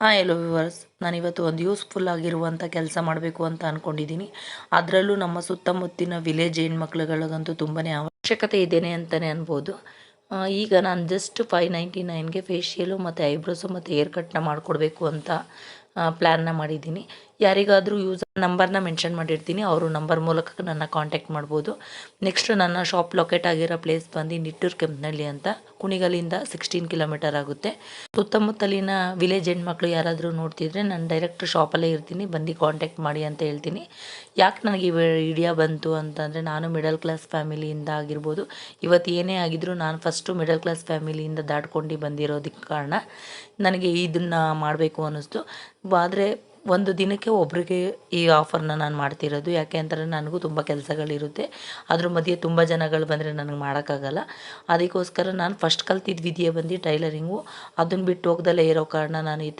ಎಲ್ಲೋ viewers, ನಾನಿವತ್ತು ಒಂದು useful ಆಗಿರುವಂಥ ಕೆಲಸ ಮಾಡಬೇಕು ಅಂತ ಅಂದ್ಕೊಂಡಿದ್ದೀನಿ. ಅದರಲ್ಲೂ ನಮ್ಮ ಸುತ್ತಮುತ್ತಿನ ವಿಲೇಜ್ ಹೆಣ್ಮಕ್ಳುಗಳಿಗಂತೂ ತುಂಬಾ ಅವಶ್ಯಕತೆ ಇದೇನೆ ಅಂತಲೇ ಅನ್ಬೋದು. ಈಗ ನಾನು ಜಸ್ಟ್ 599ಗೆ ಫೇಶಿಯಲು ಮತ್ತು ಐಬ್ರೋಸು ಮತ್ತು ಹೇರ್ ಕಟ್ನ ಮಾಡಿಕೊಡ್ಬೇಕು ಅಂತ ಪ್ಲ್ಯಾನ್ನ ಮಾಡಿದ್ದೀನಿ. ಯಾರಿಗಾದರೂ ನಂಬರ್ನ ಮೆನ್ಷನ್ ಮಾಡಿರ್ತೀನಿ, ಅವರು ನಂಬರ್ ಮೂಲಕ ನನ್ನ ಕಾಂಟ್ಯಾಕ್ಟ್ ಮಾಡ್ಬೋದು. ನೆಕ್ಸ್ಟ್ ನನ್ನ ಶಾಪ್ ಲೊಕೇಟ್ ಆಗಿರೋ ಪ್ಲೇಸ್ ಬಂದು ನಿಟ್ಟೂರು ಕೆಂಪನಹಳ್ಳಿ ಅಂತ, ಕುಣಿಗಲಿಂದ 16 ಕಿಲೋಮೀಟರ್ ಆಗುತ್ತೆ. ಸುತ್ತಮುತ್ತಲಿನ ವಿಲೇಜ್ ಹೆಣ್ಮಕ್ಳು ಯಾರಾದರೂ ನೋಡ್ತಿದ್ರೆ ನಾನು ಡೈರೆಕ್ಟ್ ಶಾಪಲ್ಲೇ ಇರ್ತೀನಿ, ಬಂದು ಕಾಂಟ್ಯಾಕ್ಟ್ ಮಾಡಿ ಅಂತ ಹೇಳ್ತೀನಿ. ಯಾಕೆ ನನಗೆ ಈ ವಿಡಿಯೋ ಬಂತು ಅಂತಂದರೆ, ನಾನು ಮಿಡಲ್ ಕ್ಲಾಸ್ ಫ್ಯಾಮಿಲಿಯಿಂದ ಆಗಿರ್ಬೋದು, ಇವತ್ತು ಏನೇ ಆಗಿದ್ರೂ ನಾನು ಫಸ್ಟು ಮಿಡಲ್ ಕ್ಲಾಸ್ ಫ್ಯಾಮಿಲಿಯಿಂದ ದಾಟ್ಕೊಂಡು ಬಂದಿರೋದಕ್ಕೆ ಕಾರಣ ನನಗೆ ಇದನ್ನು ಮಾಡಬೇಕು ಅನ್ನಿಸ್ತು. ಆದರೆ ಒಂದು ದಿನಕ್ಕೆ ಒಬ್ರಿಗೆ ಈ ಆಫರ್ನ ನಾನು ಮಾಡ್ತಿರೋದು. ಯಾಕೆ ಅಂತಂದರೆ ನನಗೂ ತುಂಬ ಕೆಲಸಗಳಿರುತ್ತೆ, ಅದ್ರ ಮಧ್ಯೆ ತುಂಬ ಜನಗಳು ಬಂದರೆ ನನಗೆ ಮಾಡೋಕ್ಕಾಗಲ್ಲ. ಅದಕ್ಕೋಸ್ಕರ ನಾನು ಫಸ್ಟ್ ಕಲ್ತಿದ್ದ ವಿದ್ಯೆ ಬಂದು ಟೈಲರಿಂಗು. ಅದನ್ನು ಬಿಟ್ಟು ಹೋಗ್ದಲೇ ಇರೋ ಕಾರಣ ನಾನು